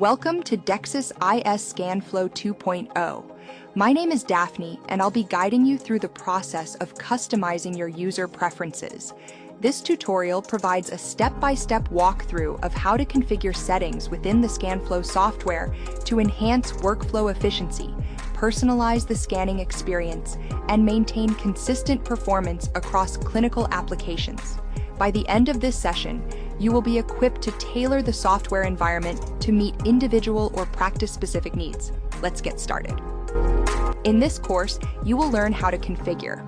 Welcome to DEXIS IS ScanFlow 2.0. My name is Daphne, and I'll be guiding you through the process of customizing your user preferences. This tutorial provides a step-by-step walkthrough of how to configure settings within the ScanFlow software to enhance workflow efficiency, personalize the scanning experience, and maintain consistent performance across clinical applications. By the end of this session, you will be equipped to tailor the software environment to meet individual or practice-specific needs. Let's get started. In this course, you will learn how to configure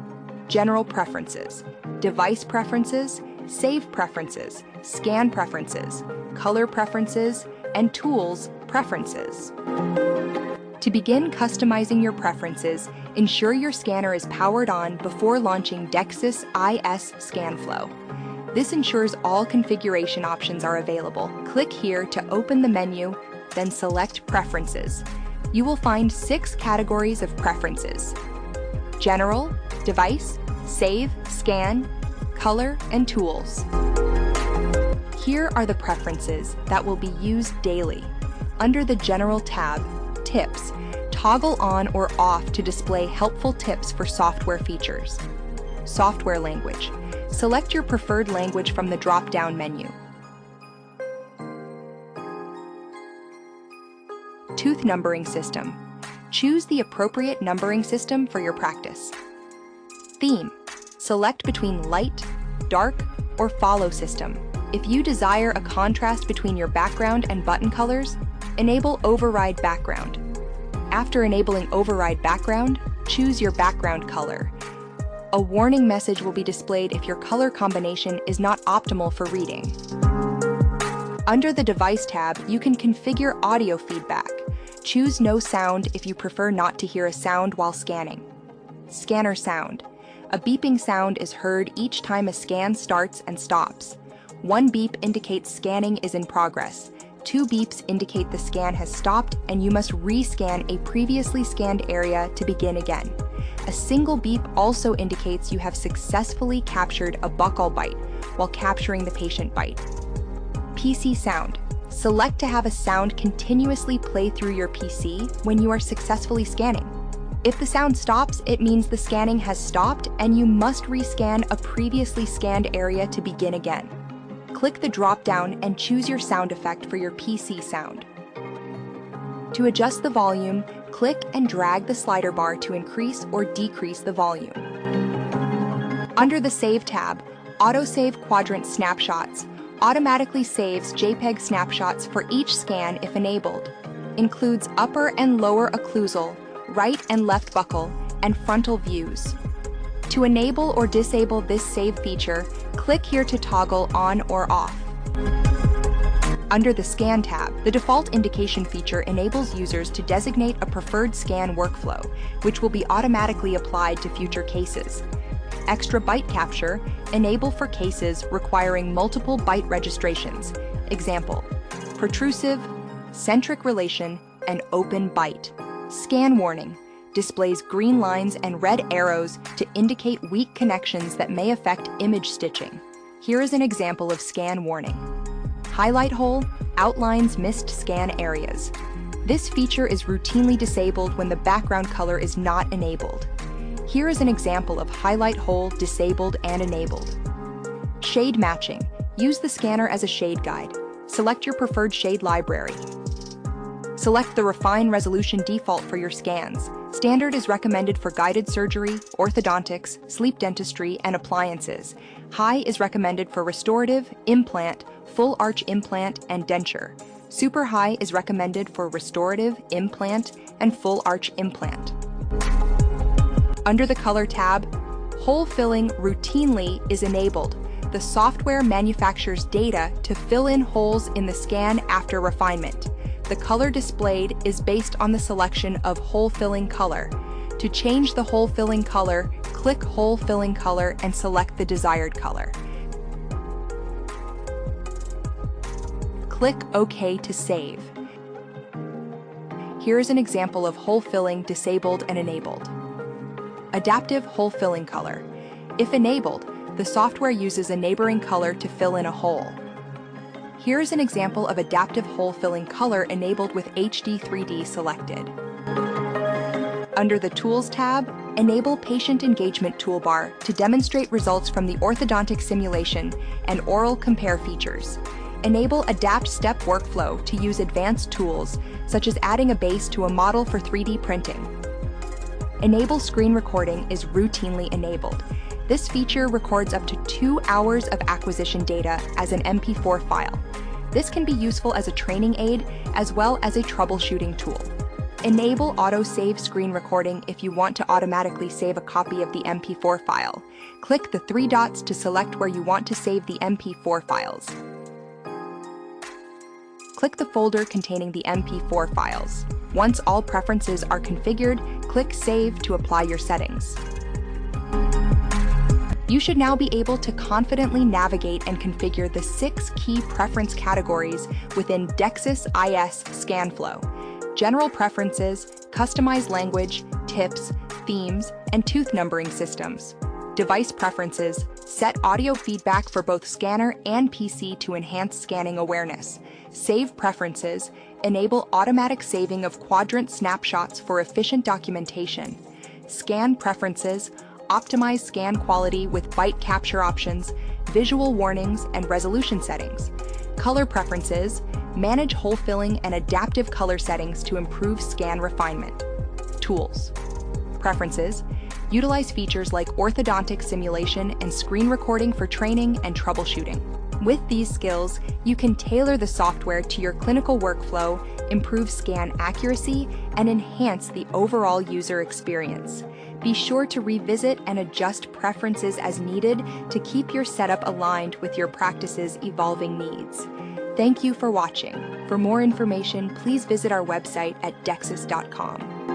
general preferences, device preferences, save preferences, scan preferences, color preferences, and tools preferences. To begin customizing your preferences, ensure your scanner is powered on before launching DEXIS IS ScanFlow. This ensures all configuration options are available. Click here to open the menu, then select Preferences. You will find 6 categories of preferences: General, Device, Save, Scan, Color, and Tools. Here are the preferences that will be used daily. Under the General tab, Tips, toggle on or off to display helpful tips for software features. Software language. Select your preferred language from the drop-down menu. Tooth numbering system. Choose the appropriate numbering system for your practice. Theme. Select between light, dark, or follow system. If you desire a contrast between your background and button colors, enable Override Background. After enabling Override Background, choose your background color. A warning message will be displayed if your color combination is not optimal for reading. Under the Device tab, you can configure audio feedback. Choose No Sound if you prefer not to hear a sound while scanning. Scanner sound. A beeping sound is heard each time a scan starts and stops. 1 beep indicates scanning is in progress. 2 beeps indicate the scan has stopped and you must rescan a previously scanned area to begin again. A single beep also indicates you have successfully captured a buccal bite while capturing the patient bite. PC sound. Select to have a sound continuously play through your PC when you are successfully scanning. If the sound stops, it means the scanning has stopped and you must rescan a previously scanned area to begin again. Click the drop-down and choose your sound effect for your PC sound. To adjust the volume, click and drag the slider bar to increase or decrease the volume. Under the Save tab, Autosave Quadrant Snapshots automatically saves JPEG snapshots for each scan if enabled. Includes upper and lower occlusal, right and left buccal, and frontal views. To enable or disable this save feature, click here to toggle on or off. Under the Scan tab, the default indication feature enables users to designate a preferred scan workflow, which will be automatically applied to future cases. Extra byte capture, enable for cases requiring multiple byte registrations. Example, protrusive, centric relation, and open byte. Scan warning, displays green lines and red arrows to indicate weak connections that may affect image stitching. Here is an example of scan warning. Highlight hole outlines missed scan areas. This feature is routinely disabled when the background color is not enabled. Here is an example of highlight hole disabled and enabled. Shade matching. Use the scanner as a shade guide. Select your preferred shade library. Select the Refine Resolution default for your scans. Standard is recommended for guided surgery, orthodontics, sleep dentistry, and appliances. High is recommended for restorative, implant, full arch implant, and denture. Super high is recommended for restorative, implant, and full arch implant. Under the Color tab, hole filling routinely is enabled. The software manufactures data to fill in holes in the scan after refinement. The color displayed is based on the selection of hole filling color. To change the hole filling color, click Hole Filling Color and select the desired color. Click OK to save. Here is an example of hole filling disabled and enabled. Adaptive hole filling color. If enabled, the software uses a neighboring color to fill in a hole. Here's an example of adaptive hole-filling color enabled with HD 3D selected. Under the Tools tab, enable Patient Engagement toolbar to demonstrate results from the orthodontic simulation and oral compare features. Enable Adapt Step Workflow to use advanced tools, such as adding a base to a model for 3D printing. Enable Screen Recording is routinely enabled. This feature records up to 2 hours of acquisition data as an MP4 file. This can be useful as a training aid as well as a troubleshooting tool. Enable Auto-Save Screen Recording if you want to automatically save a copy of the MP4 file. Click the 3 dots to select where you want to save the MP4 files. Click the folder containing the MP4 files. Once all preferences are configured, click Save to apply your settings. You should now be able to confidently navigate and configure the 6 key preference categories within DEXIS IS ScanFlow: General Preferences, Customized Language, Tips, Themes, and Tooth Numbering Systems. Device Preferences, set audio feedback for both scanner and PC to enhance scanning awareness. Save Preferences, enable automatic saving of quadrant snapshots for efficient documentation. Scan Preferences, optimize scan quality with byte capture options, visual warnings, and resolution settings. Color Preferences, manage hole filling and adaptive color settings to improve scan refinement. Tools. Preferences, utilize features like orthodontic simulation and screen recording for training and troubleshooting. With these skills, you can tailor the software to your clinical workflow, improve scan accuracy, and enhance the overall user experience. Be sure to revisit and adjust preferences as needed to keep your setup aligned with your practice's evolving needs. Thank you for watching. For more information, please visit our website at dexis.com.